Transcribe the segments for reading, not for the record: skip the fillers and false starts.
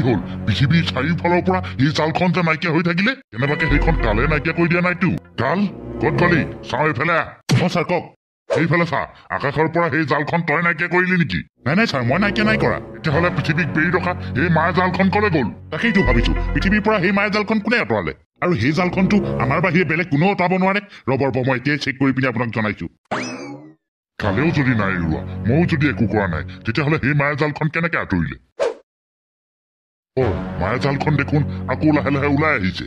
হল পৃথিৱীৰ চাৰিওফালৰ পৰা এই জালখন যে নাইকিয়া হৈ থাকিলে কেনেবাকে সেইখন কালে নাইকিয়া কৰি দিয়া নাইতো কাল ক'ত গলি চাওঁ এইফালে ছাৰ কওক এইফালে চা আকাশৰ পৰা সেই জালখন তই নাইকিয়া কৰিলি নেকি নাই ছাৰ মই নাইকিয়া নাই কৰা তেতিয়াহ'লে পৃথিৱীক বেৰি ৰখা এই মায়া জালখন কলে গ'ল তাকেইতো ভাবিছো পৃথিৱীৰ পৰা সেই মায়া জালখন কোনে আঁতৰালে আৰু সেই জালখনটো আমাৰ বাহিৰে বেলেগ কোনেও আঁতৰাব নোৱাৰে ৰ'ব মই এতিয়াই চেক কৰি পিনে আপোনাক জনাইছো কালেও যদি নাই ৰোৱা ময়ো যদি একো কৰা নাই তেতিয়াহ'লে সেই মায়া জালখন কেনেকে আঁতৰিলে মায়া জালখন দেখোন আকৌ লাহে লাহে ওলাই আহিছে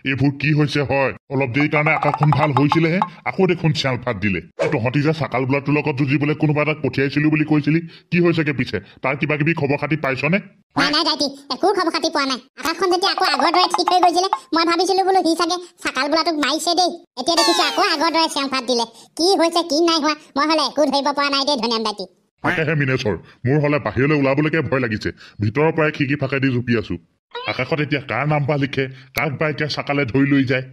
এইবোৰ কি হৈছে হয় অলপ দেৰি কাৰণে আকাশখন ভাল হৈছিলেহে আকৌ দেখোন চিয়াল ফাট দিলে তহঁতি যে চাকাল বোলাটোৰ লগত যুঁজিবলৈ কোনোবা এটাক পঠিয়াইছিলো বুলি কৈছিলি কি হৈছেগে পিছে তাৰ কিবা কিবি খবৰ খাতি পাইছনে নাই দাইটি একো খবৰ খাতি পোৱা নাই আকাশখন যেতিয়া আকৌ আগৰ দৰে ঠিক হৈ গৈছিলে মই ভাবিছিলো বোলো সি চাগে চাকাল বোলাটোক মাৰিছে দেই এতিয়া দেখিছো আকৌ আগৰ দৰে চিয়াল ফাট দিলে কি হৈছে কি নাই হোৱা মই হলে একো ধৰিব পৰা নাই দেই ধনিয়াম দাইটি তাকেহে মিনেশ্বৰ মোৰ হলে বাহিৰলৈ ওলাবলৈকে ভয় লাগিছে ভিতৰৰ পৰাই খিৰিকী ফাঁকেদি জুপি আছো আকাশত এতিয়া কাৰ নাম বা লিখে কাক বা এতিয়া চাকালে ধৰি লৈ যায়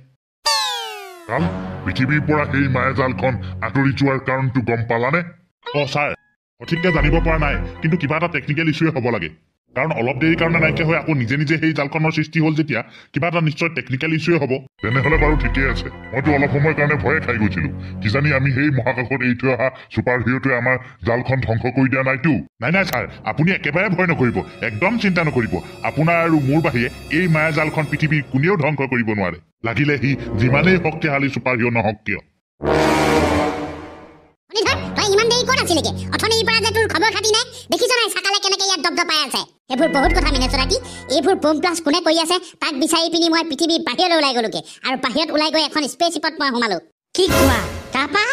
কাল পৃথিৱীৰ পৰা সেই মায়াজালখন আঁতৰি যোৱাৰ কাৰণটো গম পালানে ছাৰ সঠিককে জানিব পৰা নাই কিন্তু কিবা এটা টেকনিকেল ইছ্যুৱে হ'ব লাগে কাৰণ অলপ দেৰিৰ কাৰণে নাইকিয়া হৈ আকৌ নিজে নিজে সেই জালখনৰ সৃষ্টি হ'ল যেতিয়া কিবা এটা নিশ্চয় টেকনিকেল ইছ্যুৱে হ'ব তেনেহ'লে বাৰু ঠিকেই আছে মইতো অলপ সময়ৰ কাৰণে ভয়ে খাই গৈছিলো কিজানি আমি সেই মহাকাশত এৰি থৈ অহা ছুপাৰ হিৰোটোৱে আমাৰ জালখন ধ্বংস কৰি দিয়া নাইতো নাই ছাৰ আপুনি একেবাৰে ভয় নকৰিব একদম চিন্তা নকৰিব আপোনাৰ আৰু মোৰ বাহিৰে এই মায়া জালখন পৃথিৱীৰ কোনেও ধ্বংস কৰিব নোৱাৰে লাগিলে সি যিমানেই শক্তিশালী ছুপাৰ হিৰো নহওক কিয় ইমান দেৰি ক'ত আছিলেগে অথনিৰ পৰা যে তোৰ খবৰ খাতি নাই দেখিছ নাই চাকালে কেনেকে ইয়াত দবদবাই আছে এইবোৰ বহুত কথা মিনেশ্বৰাটি এইবোৰ বম প্লাছ কোনে কৰি আছে তাক বিচাৰি পিনি মই পৃথিৱীৰ বাহিৰলৈ ওলাই গ'লোগে আৰু বাহিৰত ওলাই গৈ এখন স্পেচশ্বিপত মই সোমালো কি কোৱা তাৰপা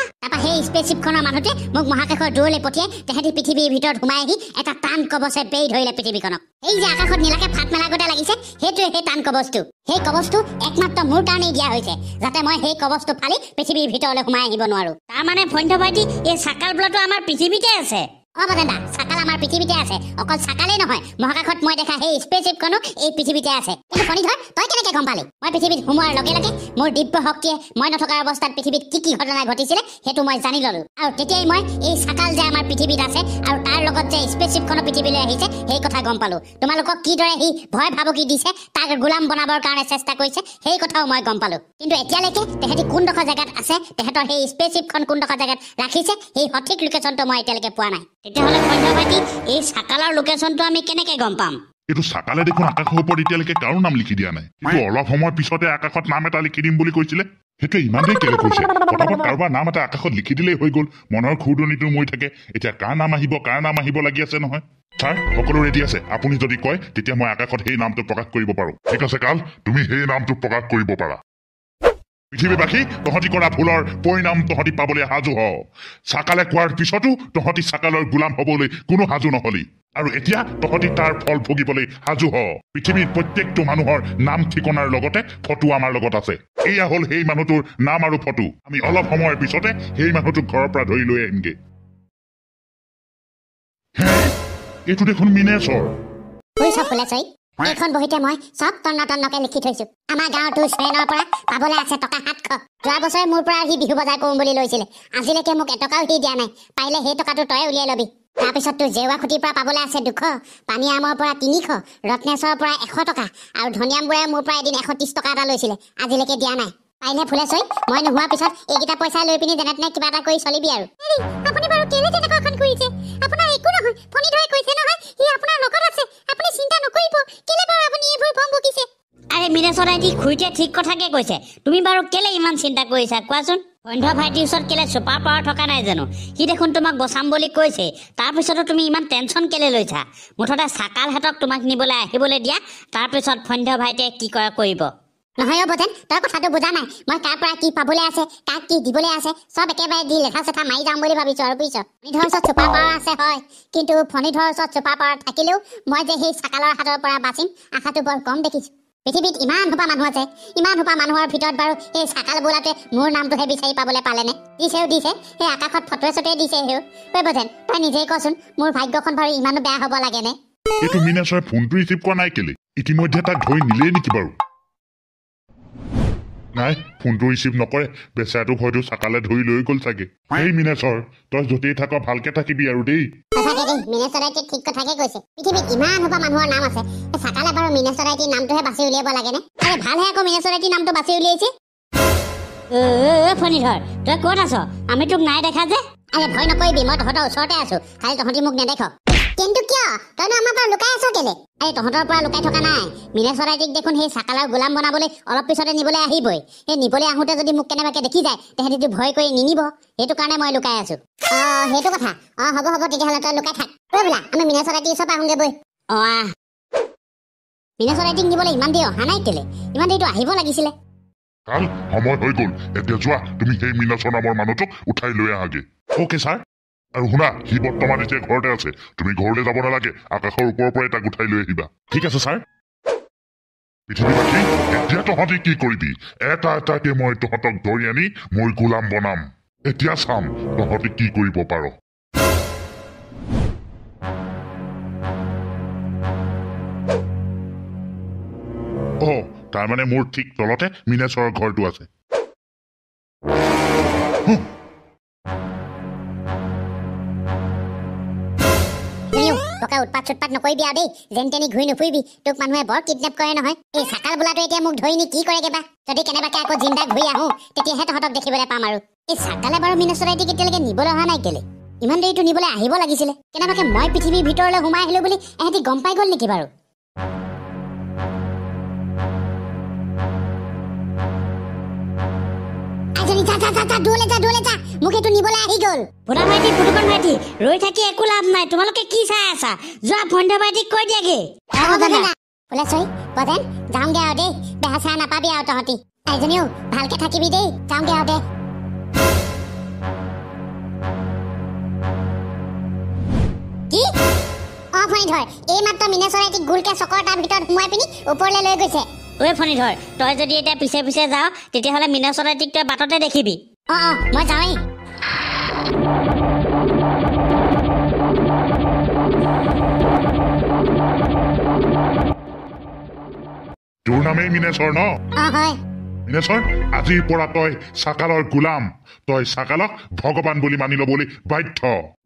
সেই স্পেচশ্বিপখনৰ মানুহতে মোক মহাকাশৰ দূৰলৈ পঠিয়াই তেহেঁতি পৃথিৱীৰ ভিতৰত সোমাই আহি এটা টান কবচে বেৰি ধৰিলে পৃথিৱীখনক এই যে আকাশত নীলাকে ফাট মেলা গতে লাগিছে সেইটোৱে সেই টান কবচটো সেই কবচটো একমাত্ৰ মোৰ কাৰণেই দিয়া হৈছে যাতে মই সেই কবচটো ফালি পৃথিৱীৰ ভিতৰলৈ সোমাই আহিব নোৱাৰো তাৰমানে ভণ্য ভাইটি এই চাকাল বোলাটো আমাৰ পৃথিৱীতে আছে বাজেন্দা চাকাল আমাৰ পৃথিৱীতে আছে অকল চাকালেই নহয় মহাকাশত মই দেখা সেই স্পেচশ্বিপখনো এই পৃথিৱীতে আছে কিন্তু ফণীধৰ তই কেনেকে গম পালি মই পৃথিৱীত সোমোৱাৰ লগে লগে মোৰ দিব্য শক্তিয়ে মই নথকাৰ অৱস্থাত পৃথিৱীত কি ঘটনা ঘটিছিলে সেইটো মই জানি ললো আৰু তেতিয়াই মই এই চাকাল যে আমাৰ পৃথিৱীত আছে আৰু তাৰ লগত যে স্পেচশ্বিপখনো পৃথিৱীলৈ আহিছে সেই কথা গম পালো তোমালোকক কিদৰে সি ভয় ভাবুকি দিছে তাক গোলাম বনাবৰ কাৰণে চেষ্টা কৰিছে সেই কথাও মই গম পালো কিন্তু এতিয়ালৈকে তেহেঁতি কোনডোখৰ জেগাত আছে তেহেঁতৰ সেই স্পেচশ্বিপখন কোনডোখৰ জেগাত ৰাখিছে সেই সঠিক লোকেশ্যনটো মই এতিয়ালৈকে পোৱা নাই তেতিয়াহ'লে ভণ্য ভাইটি এই চাকালৰ লোকেশ্যনটো আমি কেনেকে গম পাম এইটো চাকালে দেখোন আকাশৰ ওপৰত এতিয়ালৈকে কাৰো নাম লিখি দিয়া নাই অলপ সময় পিছতে আকাশত নাম এটা লিখি দিম বুলি কৈছিলে সেইটো ইমান দেৰি কেলে কৈছে পটাপট কাৰোবাৰ নাম এটা আকাশত লিখি দিলেই হৈ গ'ল মনৰ খুৰদনিটো মৰি থাকে এতিয়া কাৰ নাম আহিব লাগি আছে নহয় ছাৰ সকলো ৰেডি আছে আপুনি যদি কয় তেতিয়া মই আকাশত সেই নামটো প্ৰকাশ কৰিব পাৰো ঠিক আছে কাল তুমি সেই নামটো প্ৰকাশ কৰিব পাৰা পৃথিৱীবাসী তহঁতি কৰা ভুলৰ পৰিণাম তহঁতি পাবলৈ সাজু হ চাকালে কোৱাৰ পিছতো তহঁতি চাকালৰ গোলাম হবলৈ কোনো সাজু নহলি আৰু এতিয়া তহঁতি তাৰ ফল ভুগিবলৈ সাজু হ পৃথিৱীৰ প্ৰত্যেকটো মানুহৰ নাম ঠিকনাৰ লগতে ফটো আমাৰ লগত আছে এয়া হ'ল সেই মানুহটোৰ নাম আৰু ফটো আমি অলপ সময়ৰ পিছতে সেই মানুহটোক ঘৰৰ পৰা ধৰি লৈ আহিমগে এইটো দেখোন মিনেশ্বৰ এইখন বহিতে মই চব তন্নকে লিখি থৈছো আমাৰ গাঁৱৰ তোৰ শ্ৰেণৰ পৰা পাবলৈ আছে টকা 700 যোৱা বছৰে মোৰ পৰা সি বিহু বজাৰ কৰিম বুলি লৈছিলে আজিলৈকে মোক এটকাও সি দিয়া নাই পাৰিলে সেই টকাটো তই উলিয়াই ল'বি তাৰপিছত তোৰ জেওৱা খুটিৰ পৰা পাবলৈ আছে 200 পানীয়ামৰ পৰা 300 ৰত্নেশ্বৰৰ পৰা 100 টকা আৰু ধনিয়ামবোৰে মোৰ পৰা এদিন 130 টকা এটা লৈছিলে আজিলৈকে দিয়া নাই পাৰিলে ফুলেশ্বৰী মই নোহোৱাৰ পিছত এইকেইটা পইচা লৈ পিনি যেনে তেনে কিবা এটা কৰি চলিবি আৰু আপুনি বাৰু কেলে তেনেকুৱাখন কৰিছে আপোনাৰ একো নহয় ফণীধৰে কৈছে নহয় সি আপোনাৰ লগত আছে আপুনি চিন্তা নকৰিব কেলে বাৰু আপুনি এইবোৰ ভম বকিছে আৰে মিনেশ্বৰাইটি খুইতে ঠিক কথাকে কৈছে তুমি বাৰু কেলে ইমান চিন্তা কৰিছা কোৱাচোন বন্ধ ভাইটিৰ ওচৰত কেলে ছুপাৰ পাৱাৰ থকা নাই জানো সি দেখোন তোমাক বচাম বুলি কৈছে তাৰপিছতো তুমি ইমান টেনশ্যন কেলে লৈছা মুঠতে চাকালহঁতক তোমাক নিবলৈ আহিবলৈ দিয়া তাৰপিছত বন্ধ ভাইটিয়ে কি কৰে কৰিব নহয় বতেন তই কথাটো বুজা নাই মই কাৰ পৰা কি পাবলৈ আছে কাক কি দিবলৈ আছে সব একেবাৰে দি লেখা চেঠা মাৰি যাম বুলি ভাবিছো আৰু বুজিছ ফণীধৰৰ ওচৰত ছুপাৰ পাৱাৰ আছে হয় কিন্তু ফণীধৰৰ ওচৰত ছুপাৰ পাৱাৰ থাকিলেও মই যে সেই চাকালৰ হাতৰ পৰা বাচিম আশাটো বৰ কম দেখিছো পৃথিৱীত ইমান সোপা মানুহ আছে, ইমান সোপা মানুহৰ ভিতৰত বাৰু এই চাকাল বোলাটোৱে মোৰ নামটোহে বিচাৰি পাবলৈ পালেনে? দিছেও দিছে, সেই আকাশত ফটোৱে চটোৱে দিছে হেও। বজেন তই নিজেই কচোন, মোৰ ভাগ্যখন বাৰু ইমানো বেয়া হ'ব লাগেনে? এইটো মীনাছৰে ফোনটো ৰিচিভ কৰা নাই কেলে? ইতিমধ্যে তাক ধৰি নিলেই নেকি বাৰু? নাই, ফোনটো ৰিচিভ নকৰে। বেচাৰটোক হয়তো চাকালে ধৰি লৈ গ'ল চাগে। সেই মীনাছৰ, তই য'তেই থাক ভালকে থাকিবি আৰু দেই। সঁচাকে দেই, মিনেচৰাইটিয়ে ঠিক কথাকে কৈছে। পৃথিৱীত ইমান সোপা মানুহৰ নাম আছে, চাকালে বাৰু মিনেচৰাইটিৰ নামটোহে বাছি উলিয়াব লাগেনে? আৰে ভালহে আকৌ মিনেচৰাইটিৰ নামটো বাছি উলিয়াইছে। ফণীধৰ, তই ক'ত আছ? আমি তোক নাই দেখা যে। আৰে ভয় নকৰিবি, মই তহঁতৰ ওচৰতে আছো, খালি তহঁতি মোক নেদেখ। কিন্তু কিয় তইনো আমাৰ পৰা লুকাই আছ কেলে? আৰে তহঁতৰ পৰা লুকাই থকা নাই, মিনেচৰাইটিক দেখোন সেই চাকালৰ গোলাম বনাবলৈ অলপ পিছতে নিবলৈ আহিবই। সেই নিবলৈ আহোঁতে যদি মোক কেনেবাকে দেখি যায়, তেহেঁতিতো ভয় কৰি নিনিব। সেইটো কাৰণে মই লুকাই আছো। সেইটো কথা। হ'ব হ'ব, তেতিয়াহ'লে তই লুকাই থাক। বোলা আমি মিনেচৰাইটিৰ ওচৰৰ পৰা আহোঁগে বৈ। মিনেচৰাইটিক নিবলৈ ইমান দেৰি অহা নাই কেলে? ইমান দেৰিতো আহিব লাগিছিলে। কাল সময় হৈ গ'ল, এতিয়া যোৱা তুমি সেই মীনাছৰ নামৰ মানুহটোক উঠাই লৈ আহাগে। Okay sir. আৰু শুনা, সি বৰ্তমান এতিয়া ঘৰতে আছে, তুমি ঘৰলৈ যাব নালাগে, আকাশৰ ওপৰৰ পৰাই তাক উঠাই লৈ আহিবা। ঠিক আছে ছাৰ। পৃথিৱীবাসী, এতিয়া তহঁতি কি কৰিবি? এটা এটাকে মই তহঁতক ধৰি আনি মই গোলাম বনাম। এতিয়া চাম তহঁতি কি কৰিব পাৰ। তাৰমানে মোৰ ঠিক তলতে মীনাছৰৰ ঘৰটো আছে। উৎপাত চুৎপাত নকৰিবি আৰু দেই, যেন তেনি ঘূৰি নুফুৰিবি, তোক মানুহে বৰ কিডনেপ কৰে নহয়। এই চাকাল বোলাটো এতিয়া মোক ধৰি নি কি কৰেগে বা? যদি কেনেবাকে আকৌ জিন্দা ঘূৰি আহো, তেতিয়াহে তহঁতক দেখিবলৈ পাম আৰু। এই চাকালে বাৰু মিনেচৰাইটিক এতিয়ালৈকে নিবলৈ অহা নাই কেলে? ইমান দেৰিটো নিবলৈ আহিব লাগিছিলে। কেনেবাকে মই পৃথিৱীৰ ভিতৰলৈ সোমাই আহিলো বুলি এহেঁতি গম পাই গ'ল নেকি বাৰু? মোক এইটো নিবলৈ আহি গ'ল। ভোলা ভাইটি, পুতুকন ভাইটি, ৰৈ থাকি একো লাভ নাই। তোমালোকে কি চাই আছা? যোৱা ভণ্ড ভাইটিক কৈ দিয়াগে। বজেন যাওঁগে আৰু দেই, বেয়া চেয়া নাপাবি আৰু তহঁতি। এজনীও ভালকে থাকিবি দেই, যাওঁগে আৰু দে। কি? ফণীধৰ, এই মাত্ৰ মিনেচৰাইটিক গোলকে চকৰ তাৰ ভিতৰত সোমাই পিনি ওপৰলৈ লৈ গৈছে। ফণীধৰ, তই যদি এতিয়া পিছে পিছে যাৱ, তেতিয়াহ'লে মিনেচৰাইটিক তই বাটতে দেখিবি। মই যাওঁৱেই। তোৰ নামেই মীনেছৰ ন? হয়। মীনেছৰ, আজিৰ পৰা তই চাকালৰ গোলাম। তই চাকালক ভগৱান বুলি মানি ল'বলৈ বাধ্য।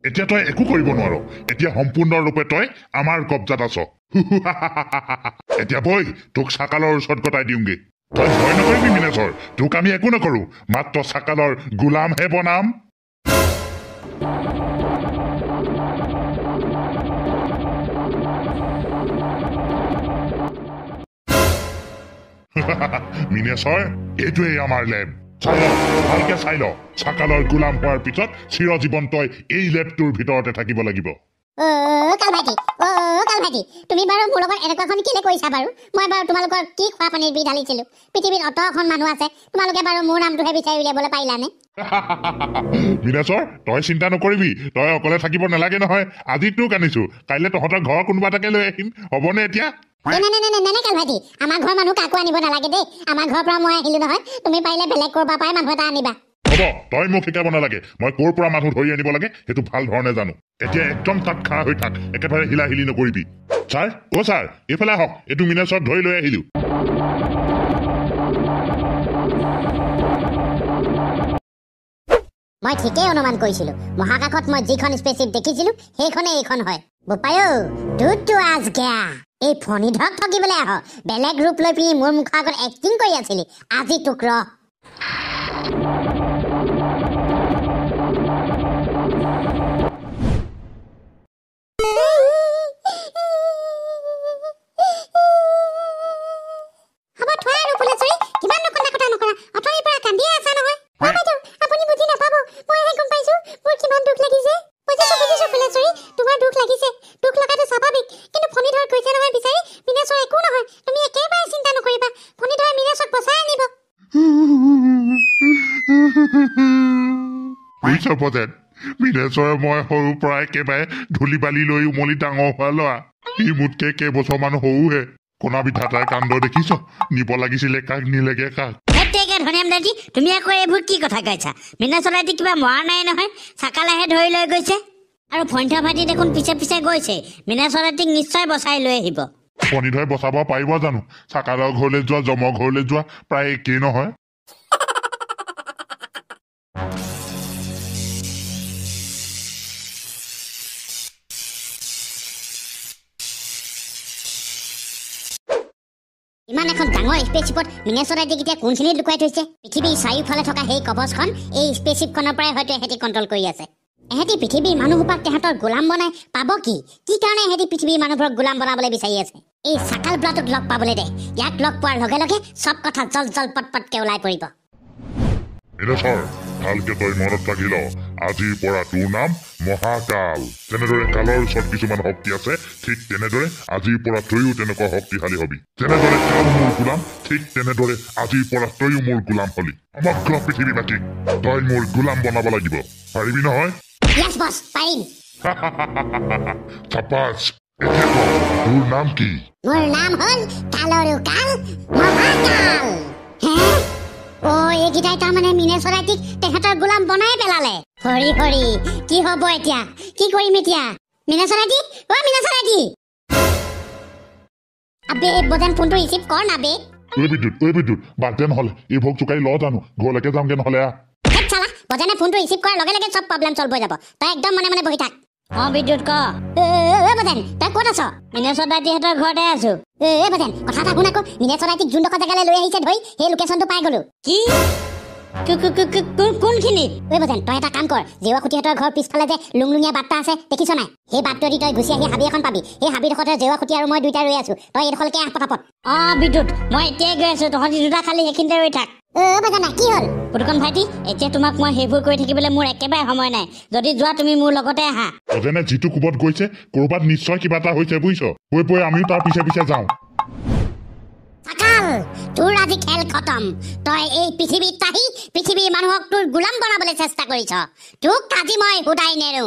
এতিয়া তই একো কৰিব নোৱাৰ। এতিয়া সম্পূৰ্ণৰূপে তই আমাৰ কব্জাত আছ। এতিয়া বৈ তোক চাকালৰ ওচৰত গতাই দিওঁগে। তই ভয় নকৰিবি মীনেছৰ, তোক আমি একো নকৰো, মাত্ৰ চাকালৰ গোলামহে বনাম। মীনেছৰ, এইটোৱেই আমাৰ লেব। চাই ল, ভালকে চাই ল। চাকালৰ গোলাম হোৱাৰ পিছত চিৰজীৱন তই এই লেবটোৰ ভিতৰতে থাকিব লাগিব। কাল ভাইটি, তুমি বাৰু মোৰ লগত এনেকুৱাখন কেলে কৰিছা বাৰু? মই বাৰু তোমালোকৰ কি খোৱা পানীৰ বিধ ঢালিছিলো? পৃথিৱীত অতখন মানুহ আছে, তোমালোকে বাৰু মোৰ নামটোহে বিচাৰি উলিয়াবলৈ পাৰিলানে? মীনেছৰ, তই চিন্তা নকৰিবি, তই অকলে থাকিব নালাগে নহয়। আজি তোক আনিছো, কাইলৈ তহঁতৰ ঘৰৰ কোনোবা এটাকে লৈ আহিম। হ'বনে এতিয়া? কাল ভাইটি, আমাৰ ঘৰৰ মানুহ কাকো আনিব নালাগে দেই। আমাৰ ঘৰৰ পৰা মই আহিলো নহয়, তুমি পাৰিলে বেলেগ কৰবাৰ পৰাই মানুহ এটা আনিবা। হ'ব, তই মোক শিকাব নালাগে। মই ক'ৰ পৰা মানুহ ধৰি আনিব লাগে সেইটো ভাল ধৰণে জানো। এতিয়া একদম তাত খাৰা হৈ থাক, একেবাৰে হিলা হিলি নকৰিবি। ছাৰ, ছাৰ, এইফালে আহক, এইটো মীনেছৰক ধৰি লৈ আহিলো। মই ঠিকেই অনুমান কৰিছিলো, মহাকাশত মই যিখন স্পেচশ্বিপ দেখিছিলো সেইখনে এইখন হয়। বোপায়ো দুধটো আজ গয়া। এই ফণীধৰক ঠগিবলৈ আহ, বেলেগ ৰূপ লৈ পিনি মোৰ মুখৰ আগত এক্টিং কৰি আছিলি। আজি তোক ৰ। মীনেছৰে মই সৰুৰ পৰা একেবাৰে ধূলি বালি লৈ উমলি ডাঙৰ হোৱা ল'ৰা। সি মোতকে কেইবছৰমান সৰুহে। কোনা বিধাতাৰ কাণ্ড দেখিছ নিব লাগিছিলে কাক নিলেগে কাক হেতেকে ধনিয়াম দাদি তুমি আকৌ এইবোৰ কি কথা কৈছা মিনা চৰাইটি কিবা মৰা নাই নহয় চাকালেহে ধৰি লৈ গৈছে আৰু ফন্থা ভাইটি দেখোন পিছে পিছে গৈছে মিনা চৰাইটিক নিশ্চয় বচাই লৈ আহিব ফণীধৰে বচাব পাৰিব জানো চাকালৰ ঘৰলৈ যোৱা জমৰ ঘৰলৈ যোৱা প্ৰায় একেই নহয় ইমান এখন ডাঙৰ স্পেচশিপত মিনেচৰাইটিক এতিয়া কোনখিনিত লুকুৱাই থৈছে পৃথিৱীৰ চাৰিওফালে থকা সেই কবচখন এই স্পেচশিপখনৰ পৰাই হয়তো এহেঁতি কণ্ট্ৰল কৰি আছে এহেঁতি পৃথিৱীৰ মানুহসোপাক তেহেঁতৰ গোলাম বনাই পাব কি কাৰণে এহেঁতি পৃথিৱীৰ মানুহবোৰক গোলাম বনাবলৈ বিচাৰি আছে এই চাকাল বোলাটোক লগ পাবলৈ দে ইয়াক লগ পোৱাৰ লগে লগে চব কথা জল জল পটপটকে ওলাই পৰিব মিনেশ্বৰ ভালকে তই মনত ৰাখি ল আজিৰ পৰা তোৰ নাম মহাকাল যেনেদৰে কালৰ ওচৰত কিছুমান শক্তি আছে ঠিক তেনেদৰে আজিৰ পৰা তয়ো তেনেকুৱা শক্তিশালী হবি যেনেদৰে কাল মোৰ গোলাম ঠিক তেনেদৰে আজিৰ পৰা তয়ো মোৰ গোলাম হলি সমগ্ৰ পৃথিৱীবাসীক তই মোৰ গোলাম বনাব লাগিব পাৰিবি নহয় ইয়েছ বছ পাৰিম চাপাচ এতিয়া ক তোৰ নাম কি মোৰ নাম হ'ল কালৰো কাল মহাকাল হে এইকেইটাই তাৰমানে মিনেচৰাইটিক তেহেঁতৰ গোলাম বনাই পেলালে হৰি হৰি কি হ'ব এতিয়া কি কৰিম এতিয়া মিনেচৰাইটি মিনেচৰাইটি আবে বজেন ফোনটো ৰিচিভ কৰ না বে বিদ্যুৎ বাৰ্তে নহ'লে এই ভোগ চুকাই ল জানো ঘৰলৈকে যামগে নহ'লে হেট চালা বজেনে ফোনটো ৰিচিভ কৰাৰ লগে লগে চব প্ৰব্লেম চল্ভ হৈ যাব তই একদম মনে বহি থাক বিদ্যুৎ ক বজেন তই ক'ত আছ মিনেচৰাইটিহঁতৰ ঘৰতে আছো বজেন কথা এটা শুন আকৌ মিনেচৰাইটিক যোনডোখৰ জেগালৈ লৈ আহিছে ধৰি সেই লোকেশ্যনটো পাই গলো কি কোনখিনিত বজেন তই এটা কাম কৰ জেৱাখুটিহঁতৰ ঘৰ পিছফালে যে লুংলুঙীয়া বাটটা আছে দেখিছ নাই সেই বাটটোৱেদি তই গুচি আহি হাবি এখন পাবি সেই হাবিডোখৰতে জেৱাখুটি আৰু মই দুইটা ৰৈ আছো তই এইডোখৰলৈকে আহ পটাপট বিদ্যুৎ মই এতিয়াই গৈ আছো তহঁতি দুটা খালি সেইখিনিতে ৰৈ থাক বজেন কি হ'ল পুতুকণ ভাইটি এতিয়া তোমাক মই সেইবোৰ কৰি থাকিবলৈ মোৰ একেবাৰে সময় নাই যদি যোৱা তুমি মোৰ লগতে আহা যেনে যিটো কোবত গৈছে ক'ৰবাত নিশ্চয় কিবা এটা হৈছে বুজিছ গৈ আমিও তাৰ পিছে পিছে যাওঁ চাকাল তোৰ আজি খেল খতম তই এই পৃথিৱীত আহি পৃথিৱীৰ মানুহক তোৰ গোলাম বনাবলৈ চেষ্টা কৰিছ তোক আজি মই সুদাই নেৰো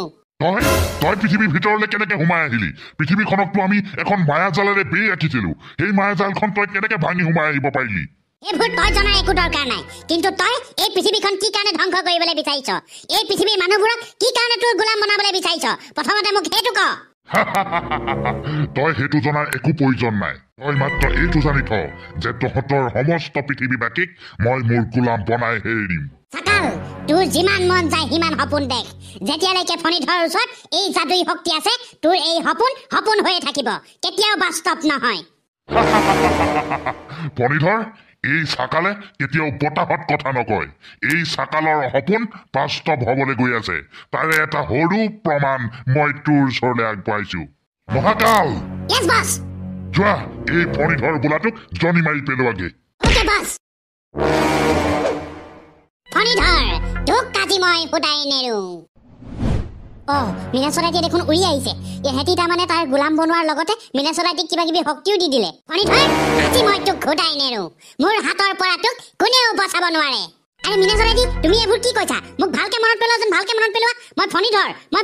তই পৃথিৱীৰ ভিতৰলৈ কেনেকে সোমাই আহিলি পৃথিৱীখনকতো আমি এখন মায়াজালেৰে বেৰি ৰাখিছিলো সেই মায়াজালখন তই কেনেকে ভাঙি সোমাই আহিব পাৰিলি এইবোৰ তই জনাৰ একো দৰকাৰ নাই কিন্তু তই এই পৃথিৱীখন কি কাৰণে ধ্বংস কৰিবলৈ বিচাৰিছ এই পৃথিৱীৰ মানুহবোৰক কি কাৰণে তোৰ গোলাম বনাবলৈ বিচাৰিছ প্ৰথমতে মোক সেইটো ক তই সেইটো জনাৰ একো প্ৰয়োজন নাই তই মাত্ৰ এইটো জানি থ যে তহঁতৰ সমস্ত পৃথিৱীবাসীক মই মোৰ গোলাম বনাই এৰিম চাকাল তোৰ যিমান মন যায় সিমান সপোন দেখ যেতিয়ালৈকে ফণীধৰৰ ওচৰত এই যাদুই শক্তি আছে তোৰ এই সপোন হৈয়ে থাকিব কেতিয়াও বাস্তৱ নহয় ফণীধৰ এই চাকালে কেতিয়াও বতাহত কথা নকয় এই চাকালৰ সপোন বাস্তৱ হবলৈ গৈ আছে তাৰে এটা সৰু প্ৰমাণ মই তোৰ ওচৰলৈ আগবঢ়াইছো মহাকাল ইয়েছ বছ যোৱা এই ফণীধৰ বোলাটোক জনি মাৰি পেলোৱাগে ওকে বছ ফণীধৰ তোক আজি মই সুদাই নেৰো মিনেচৰাইটিয়ে দেখোন উৰি আহিছে এহেঁতি তাৰমানে তাৰ গোলাম বনোৱাৰ লগতে মিনেচৰাইটিক কিবা কিবি শক্তিও দি দিলে ফণীধৰ আজি মই তোক সুদাই নেৰো মোৰ হাতৰ পৰা তোক কোনেও বচাব নোৱাৰে আৰে মিনেচৰাইটি তুমি এইবোৰ কি কৈছা মোক ভালকে মনত পেলোৱাচোন ভালকে মনত পেলোৱা মই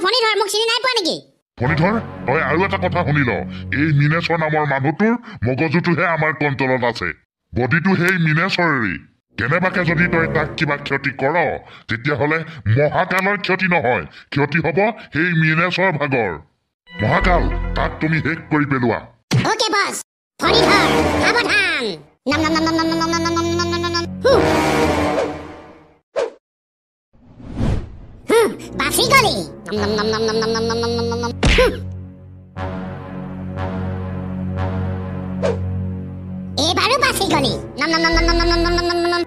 ফণীধৰ মোক চিনি নাই পোৱা নেকি ফণীধৰ তই আৰু এটা কথা শুনি ল এই মিনেশ্বৰ নামৰ মানুহটোৰ মগজুটোহে আমাৰ কণ্ট্ৰলত আছে বডিটো সেই মিনেশ্বৰেই কেনেবাকে যদি তই তাক কিবা ক্ষতি কৰ তেতিয়াহ'লে মহাকালৰ ক্ষতি নহয় ক্ষতি হ'ব সেই মিনেশ্বৰ ভাগৰ মহাকাল তাক তুমি শেষ কৰি পেলোৱা ওকে বছ ফণীধৰ সাৱধান নম নম নম নম নম নম নম নম নম নম বাচি গলি নম নম নম নম নম নম নম নম নম নম এইবাৰো বাচি গলি নম নম নম নম নম নম নম নম নম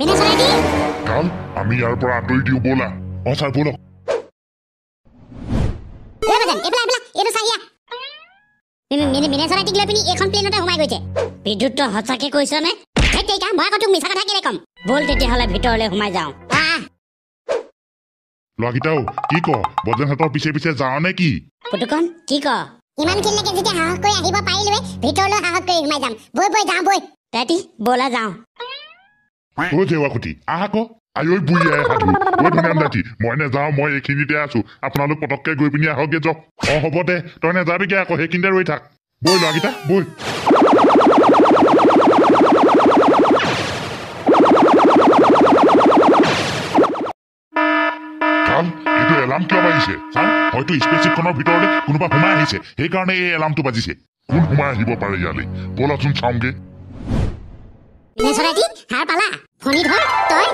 মিনেচৰাইটি কাল আমি ইয়াৰ পৰা আঁতৰি দিওঁ ব'লা ছাৰ ব'লক এইটো চাহিয়া মিনেচৰাইটিক লৈ পিনি এইখন প্লেনতে সোমাই গৈছে বিদ্যুৎ সঁচাকে কৈছনে মই আকৌ তোক মিছা কথা কেলে ক'ম ব'ল তেতিয়াহ'লে ভিতৰলৈ সোমাই যাওঁ ল'ৰাকেইটাও কি ক বজেনহঁতৰ পিছে পিছে যাওঁ নে কি পুতুকণ কি ক ইমানখিনিলৈকে যেতিয়া সাহস কৰি আহিব পাৰিলোৱে ভিতৰলৈ সাহস কৰি সোমাই যাম বৈ যাওঁ বৈ দাইটি ব'লা যাওঁ জেৱাখুটি আহ আকৌ আই বুঢ়ী আই সাধু ধুনীয়াম দাঁতি মই নেযাওঁ মই এইখিনিতে আছো আপোনালোক পটককে গৈ পিনি আহকগে যাওক হ'ব দে তই নেযাবিগে আকৌ সেইখিনিতে ৰৈ থাক বৈ ল'ৰাকেইটা বৈ এইটো এলাৰ্ম কিয় বাজিছে ছাৰ হয়তো স্পেচশ্বিপখনৰ ভিতৰতে কোনোবা সোমাই আহিছে সেইকাৰণে এই এলাৰ্মটো বাজিছে কোন সোমাই আহিব পাৰে ইয়ালৈ ব'লাচোন চাওঁগে মিনেচৰাইটি হাৰ পালা ফণীধৰ তই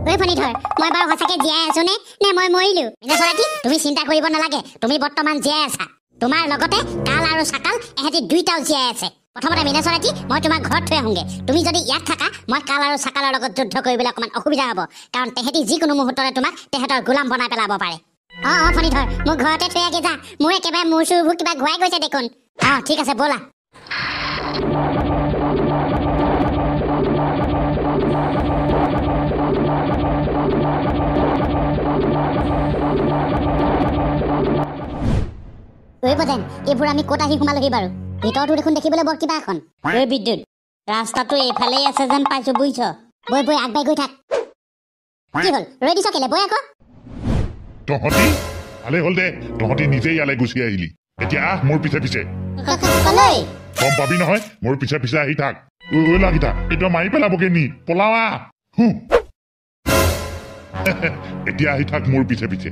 ঐ ফণীধৰ মই বাৰু সঁচাকে জীয়াই আছো নে মই মৰিলো মিনেচৰাইটি তুমি চিন্তা কৰিব নালাগে তুমি বৰ্তমান জীয়াই আছা তোমাৰ লগতে কাল আৰু চাকাল এহেঁতি দুইটাও জীয়াই আছে প্ৰথমতে মিনেচৰাইটি মই তোমাক ঘৰত থৈ আহোঁগে তুমি যদি ইয়াত থাকা মই কাল আৰু চাকালৰ লগত যুদ্ধ কৰিবলৈ অকণমান অসুবিধা হ'ব কাৰণ তেহেঁতি যিকোনো মুহূৰ্ততে তোমাক তেহেঁতৰ গোলাম বনাই পেলাব পাৰে ফণীধৰ মোক ঘৰতে থৈ আগে যা মোৰ একেবাৰে মূৰ চুৰবোৰ কিবা ঘূৰাই গৈছে দেখোন ঠিক আছে ব'লা বজেন এইবোৰ আমি ক'ত আহি সোমালোহি বাৰু ভিতৰতো দেখোন দেখিবলৈ বৰ কিবা এখন বিদ্যুৎ ৰাস্তাটো এইফালেই আছে যেন পাইছো বুজিছ বৈ আগবাই গৈ থাক কি হ'ল ৰৈ দিছ কেলে বৈ আকৌ তহঁতি ভালে হ'ল দে তহঁতি নিজেই ইয়ালৈ গুচি আহিলি এতিয়া আহ মোৰ পিছে পিছে গম পাবি নহয় মোৰ পিছে পিছে আহি থাক ঐ লাগিতা এতিয়া মাৰি পেলাবগে নি পলাৱা এতিয়া আহি থাক মোৰ পিছে পিছে